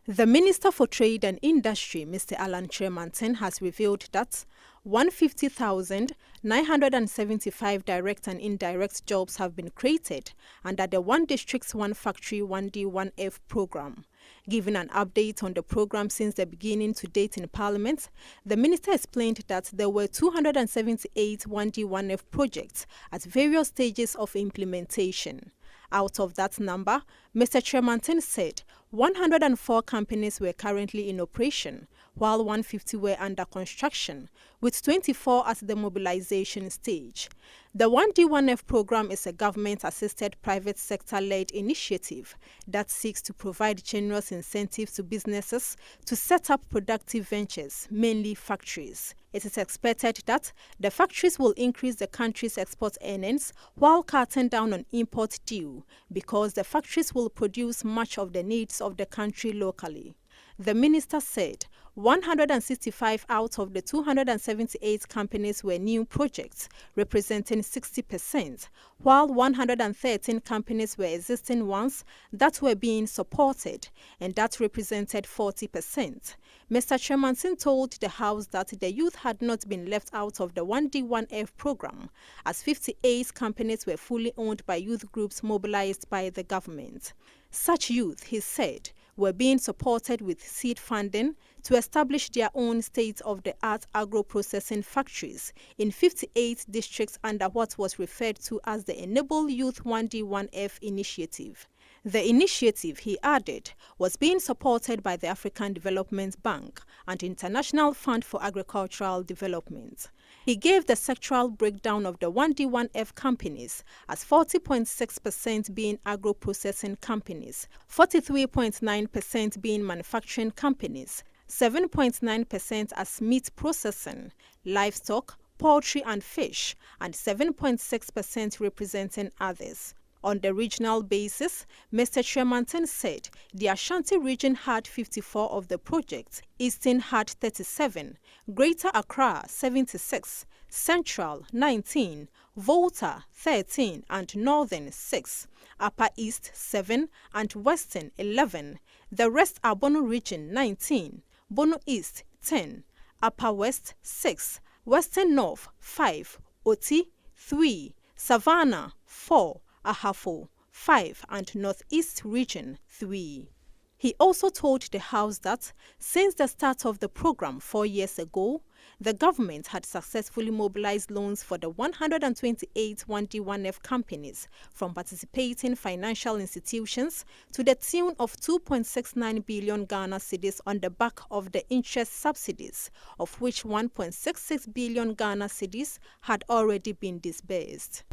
The Minister for Trade and Industry, Mr. Alan Tremantin, has revealed that 150,975 direct and indirect jobs have been created under the One District, One Factory, One D, One F program. Giving an update on the program since the beginning to date in Parliament, the Minister explained that there were 278 One D, One F projects at various stages of implementation. Out of that number, Mr. Tremantin said 104 companies were currently in operation, while 150 were under construction, with 24 at the mobilization stage. The 1D1F program is a government-assisted private sector-led initiative that seeks to provide generous incentives to businesses to set up productive ventures, mainly factories. It is expected that the factories will increase the country's export earnings while cutting down on import due, because the factories will produce much of the needs of the country locally. The minister said 165 out of the 278 companies were new projects, representing 60%, while 113 companies were existing ones that were being supported, and that represented 40%. Mr. Tremantin told the House that the youth had not been left out of the 1D1F program, as 58 companies were fully owned by youth groups mobilized by the government. Such youth, he said, were being supported with seed funding to establish their own state-of-the-art agro-processing factories in 58 districts under what was referred to as the Enable Youth 1D1F initiative. The initiative, he added, was being supported by the African Development Bank and International Fund for Agricultural Development. He gave the sectoral breakdown of the 1D1F companies as 40.6% being agro-processing companies, 43.9% being manufacturing companies, 7.9% as meat processing, livestock, poultry and fish, and 7.6% representing others. On the regional basis, Mr. Tremantin said the Ashanti region had 54 of the projects, Eastern had 37, Greater Accra 76, Central 19, Volta 13 and Northern 6, Upper East 7 and Western 11. The rest are Bono region 19, Bono East 10, Upper West 6, Western North 5, Oti 3, Savannah 4, Ahafo 5 and Northeast Region 3. He also told the House that since the start of the program 4 years ago, the government had successfully mobilized loans for the 128 1D1F companies from participating financial institutions to the tune of 2.69 billion Ghana cedis on the back of the interest subsidies, of which 1.66 billion Ghana cedis had already been disbursed.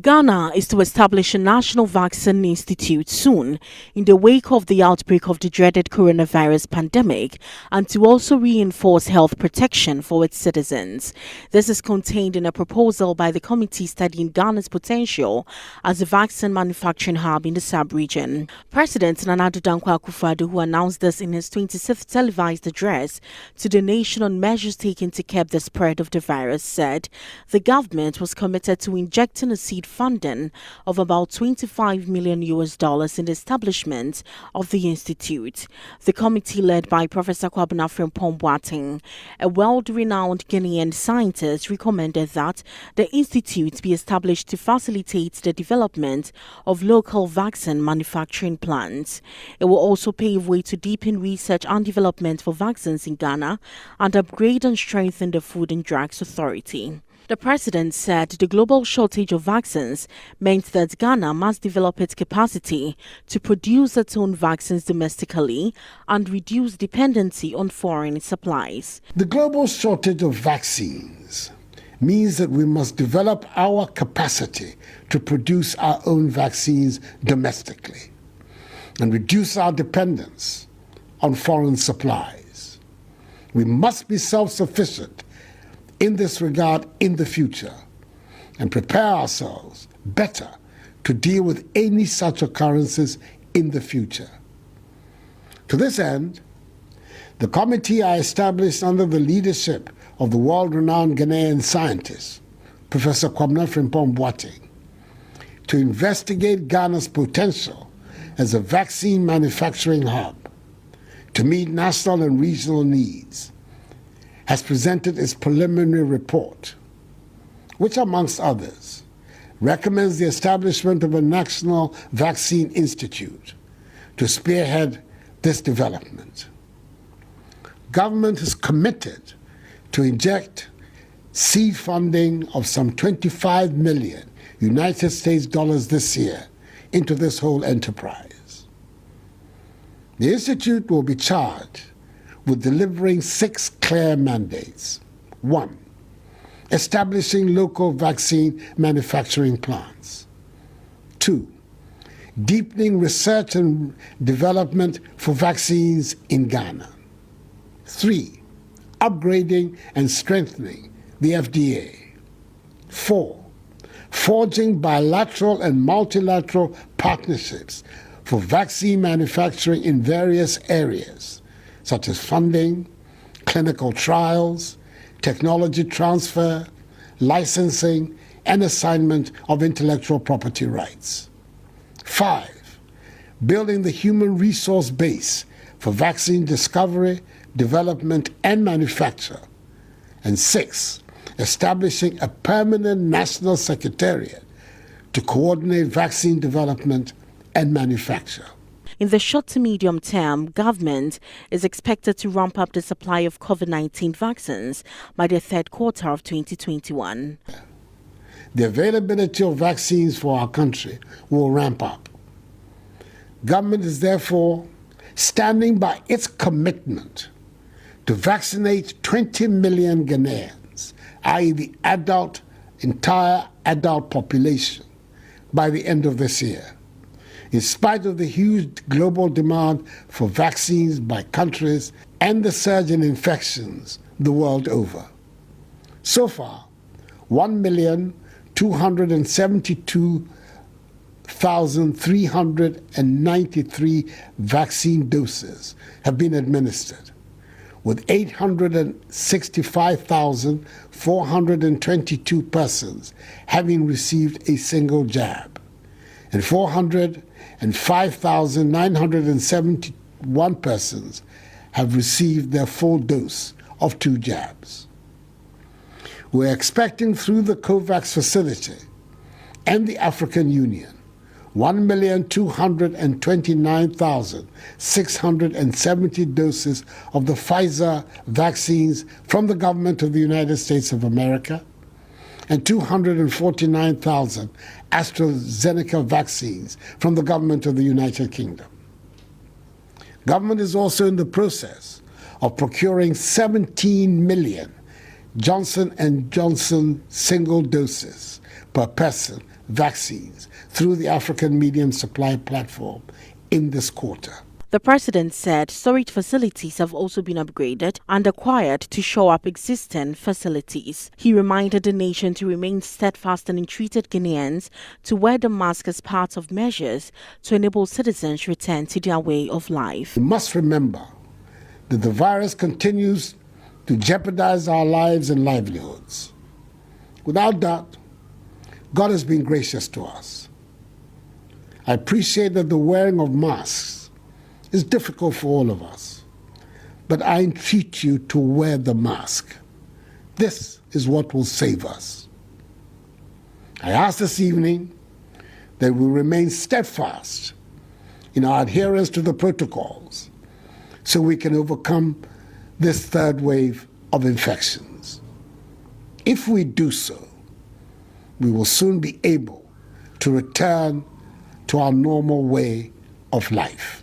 Ghana is to establish a national vaccine institute soon in the wake of the outbreak of the dreaded coronavirus pandemic, and to also reinforce health protection for its citizens. This is contained in a proposal by the committee studying Ghana's potential as a vaccine manufacturing hub in the sub-region. President Nana Addo Dankwa Akufo-Addo, who announced this in his 26th televised address to the nation on measures taken to curb the spread of the virus, said the government was committed to injecting a seed funding of about $25 million in the establishment of the institute. The committee, led by Professor Kwabena Frimpong Boateng, a world-renowned Guinean scientist, recommended that the institute be established to facilitate the development of local vaccine manufacturing plants. It will also pave way to deepen research and development for vaccines in Ghana and upgrade and strengthen the Food and Drugs Authority. The president said the global shortage of vaccines meant that Ghana must develop its capacity to produce its own vaccines domestically and reduce dependency on foreign supplies. The global shortage of vaccines means that we must develop our capacity to produce our own vaccines domestically and reduce our dependence on foreign supplies. We must be self-sufficient in this regard in the future and prepare ourselves better to deal with any such occurrences in the future. To this end, the committee I established under the leadership of the world-renowned Ghanaian scientist, Professor Kwabena Frimpong Boateng, to investigate Ghana's potential as a vaccine manufacturing hub to meet national and regional needs, has presented its preliminary report, which, amongst others, recommends the establishment of a National Vaccine Institute to spearhead this development. Government is committed to inject seed funding of some 25 million United States dollars this year into this whole enterprise. The Institute will be charged with delivering 6 clear mandates. 1, establishing local vaccine manufacturing plants. 2, deepening research and development for vaccines in Ghana. 3, upgrading and strengthening the FDA. 4, forging bilateral and multilateral partnerships for vaccine manufacturing in various areas, such as funding, clinical trials, technology transfer, licensing, and assignment of intellectual property rights. 5, building the human resource base for vaccine discovery, development, and manufacture. And 6, establishing a permanent national secretariat to coordinate vaccine development and manufacture. In the short to medium term, government is expected to ramp up the supply of COVID-19 vaccines by the third quarter of 2021. The availability of vaccines for our country will ramp up. Government is therefore standing by its commitment to vaccinate 20 million Ghanaians, i.e. the entire adult population, by the end of this year, in spite of the huge global demand for vaccines by countries and the surge in infections the world over. So far, 1,272,393 vaccine doses have been administered, with 865,422 persons having received a single jab, and 405,971 persons have received their full dose of 2 jabs. We're expecting through the COVAX facility and the African Union 1,229,670 doses of the Pfizer vaccines from the government of the United States of America and 249,000 AstraZeneca vaccines from the government of the United Kingdom. Government is also in the process of procuring 17 million Johnson & Johnson single doses per person vaccines through the African Medium Supply Platform in this quarter. The president said storage facilities have also been upgraded and acquired to shore up existing facilities. He reminded the nation to remain steadfast and entreated Ghanaians to wear the mask as part of measures to enable citizens return to their way of life. We must remember that the virus continues to jeopardize our lives and livelihoods. Without doubt, God has been gracious to us. I appreciate that the wearing of masks is difficult for all of us, but I entreat you to wear the mask. This is what will save us. I ask this evening that we remain steadfast in our adherence to the protocols so we can overcome this third wave of infections. If we do so, we will soon be able to return to our normal way of life.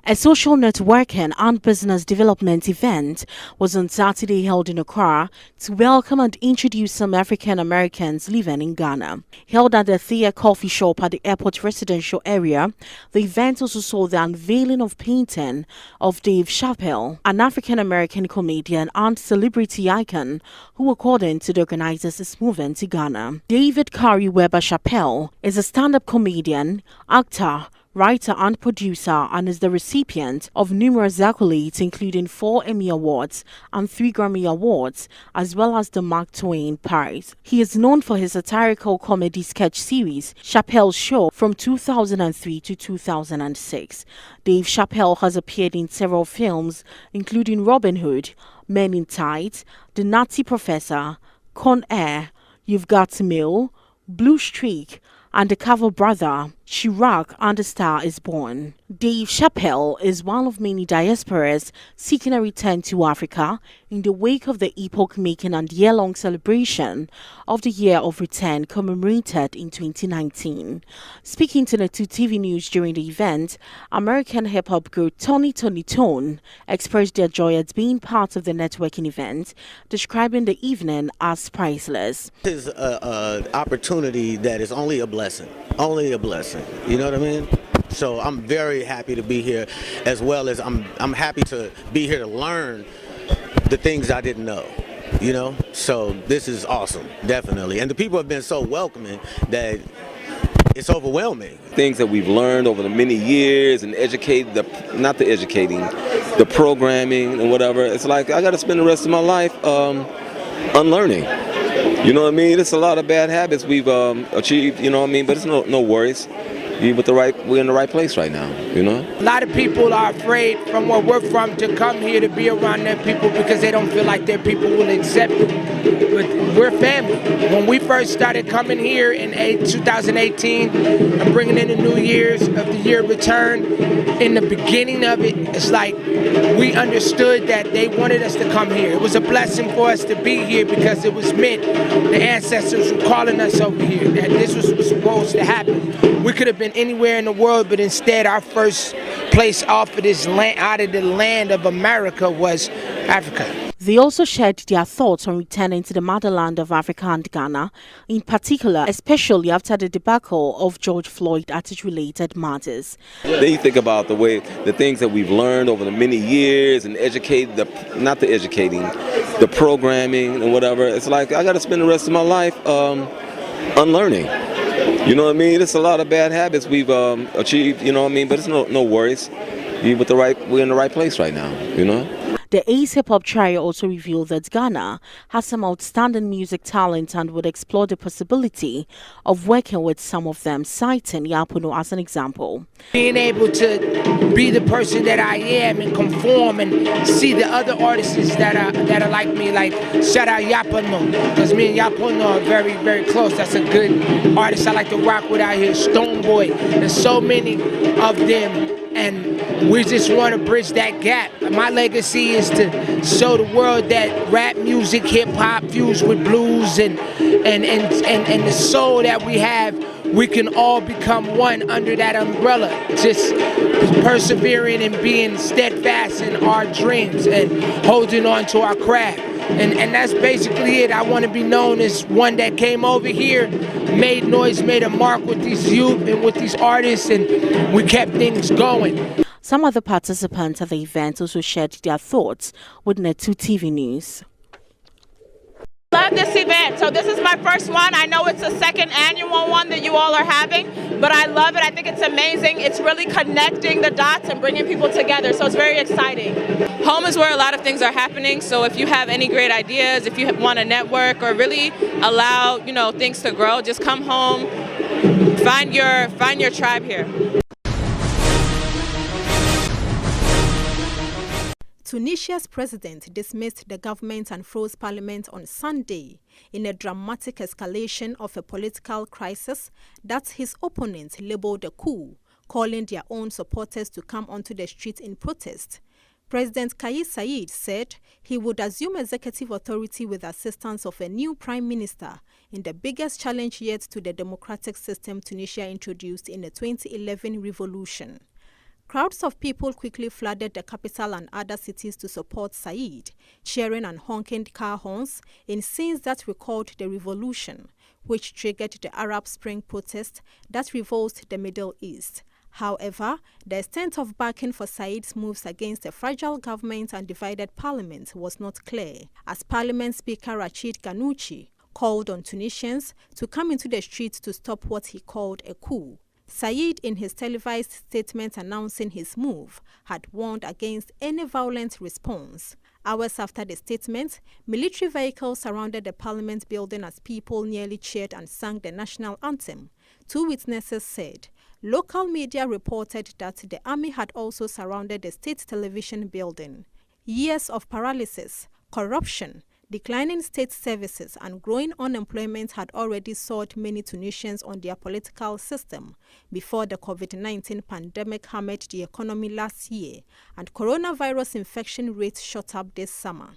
A social networking and business development event was on Saturday held in Accra to welcome and introduce some African Americans living in Ghana. Held at the Thea Coffee Shop at the airport residential area, the event also saw the unveiling of painting of Dave Chappelle, an African American comedian and celebrity icon who, according to the organizers, is moving to Ghana. David Curry Weber Chappelle is a stand-up comedian, actor, writer and producer, and is the recipient of numerous accolades including 4 Emmy Awards and 3 Grammy Awards, as well as the Mark Twain Prize. He is known for his satirical comedy sketch series, Chappelle's Show, from 2003 to 2006. Dave Chappelle has appeared in several films, including Robin Hood, Men in Tights, The Nazi Professor, Con Air, You've Got Mail, Blue Streak, and The Carver Brother, Chirac, and A Star Is Born. Dave Chappelle is one of many diasporas seeking a return to Africa in the wake of the epoch-making and year-long celebration of the Year of Return commemorated in 2019. Speaking to NET2 TV News during the event, American hip-hop group Tony Tone expressed their joy at being part of the networking event, describing the evening as priceless. This is an opportunity that is only a blessing. Only a blessing. You know what I mean? So I'm very happy to be here, as well as I'm happy to be here to learn the things I didn't know. You know? So this is awesome, definitely. And the people have been so welcoming that it's overwhelming. Things that we've learned over the many years and the programming and whatever. It's like I got to spend the rest of my life unlearning. You know what I mean? It's a lot of bad habits we've achieved, you know what I mean? But it's no worries. We're in the right place right now, you know? A lot of people are afraid from where we're from to come here to be around their people because they don't feel like their people will accept it. But we're family. When we first started coming here in 2018 and bringing in the New Year's of the Year Return, in the beginning of it, it's like we understood that they wanted us to come here. It was a blessing for us to be here because it was meant. The ancestors were calling us over here, that this was supposed to happen. We could have been anywhere in the world, but instead our first place off of this land, out of the land of America, was Africa. They also shared their thoughts on returning to the motherland of Africa and Ghana, in particular, especially after the debacle of George Floyd attitude-related matters. Then you think about the things that we've learned over the many years and the programming and whatever. It's like I got to spend the rest of my life unlearning. You know what I mean? It's a lot of bad habits we've achieved, you know what I mean? But it's no worries. We're in the right place right now, you know? The Ace Hip Hop Trio also revealed that Ghana has some outstanding music talent and would explore the possibility of working with some of them, citing Yapuno as an example. Being able to be the person that I am and conform and see the other artists that are like me, like shout out Yapuno, because me and Yapuno are very, very close. That's a good artist I like to rock with out here, Stoneboy. There's so many of them. And we just want to bridge that gap. My legacy is to show the world that rap music, hip hop fused with blues and the soul that we have, we can all become one under that umbrella. Just persevering and being steadfast in our dreams and holding on to our craft. And that's basically it. I want to be known as one that came over here, made noise, made a mark with these youth and with these artists, and we kept things going. Some other participants at the event also shared their thoughts with NET2 TV News. Love this event. So this is my first one. I know it's a second annual one that you all are having, but I love it. I think it's amazing. It's really connecting the dots and bringing people together. So it's very exciting. Home is where a lot of things are happening. So if you have any great ideas, if you want to network or really allow, things to grow, just come home, find your tribe here. Tunisia's president dismissed the government and froze parliament on Sunday in a dramatic escalation of a political crisis that his opponents labeled a coup, calling their own supporters to come onto the streets in protest. President Kais Saied said he would assume executive authority with assistance of a new prime minister in the biggest challenge yet to the democratic system Tunisia introduced in the 2011 revolution. Crowds of people quickly flooded the capital and other cities to support Saied, cheering and honking car horns in scenes that recalled the revolution, which triggered the Arab Spring protest that revolved the Middle East. However, the extent of backing for Saied's moves against a fragile government and divided parliament was not clear, as Parliament Speaker Rachid Ghannouchi called on Tunisians to come into the streets to stop what he called a coup. Said, in his televised statement announcing his move, had warned against any violent response. Hours after the statement, military vehicles surrounded the parliament building as people nearly cheered and sang the national anthem. Two witnesses said. Local media reported that the army had also surrounded the state television building. Years of paralysis, corruption, declining state services and growing unemployment had already soured many Tunisians on their political system before the COVID-19 pandemic hammered the economy last year and coronavirus infection rates shot up this summer.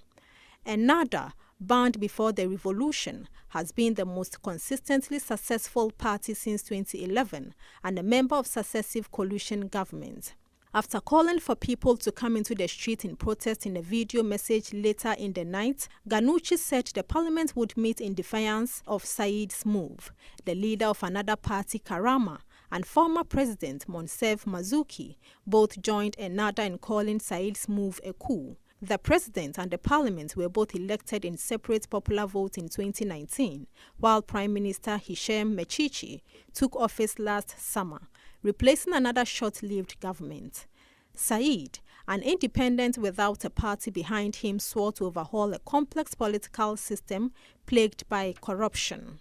Ennahda, banned before the revolution, has been the most consistently successful party since 2011 and a member of successive coalition governments. After calling for people to come into the street in protest in a video message later in the night, Ghannouchi said the parliament would meet in defiance of Said's move. The leader of another party, Karama, and former president Monsef Mazuki both joined Ennahda in calling Said's move a coup. The president and the parliament were both elected in separate popular votes in 2019, while Prime Minister Hichem Mechichi took office last summer, replacing another short-lived government. Said, an independent without a party behind him, swore to overhaul a complex political system plagued by corruption.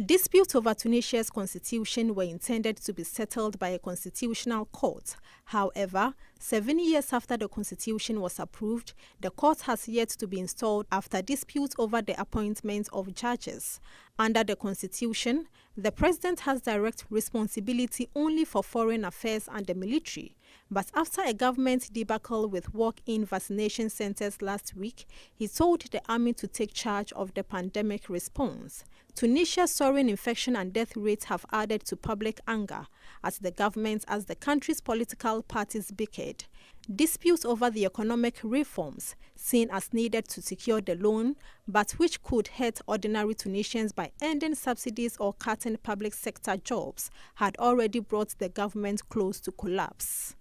Disputes over Tunisia's constitution were intended to be settled by a constitutional court. However, 7 years after the constitution was approved, the court has yet to be installed after disputes over the appointment of judges. Under the constitution, the president has direct responsibility only for foreign affairs and the military. But after a government debacle with walk-in vaccination centers last week, he told the army to take charge of the pandemic response. Tunisia's soaring infection and death rates have added to public anger at the government as the country's political parties bickered. Disputes over the economic reforms, seen as needed to secure the loan, but which could hurt ordinary Tunisians by ending subsidies or cutting public sector jobs, had already brought the government close to collapse.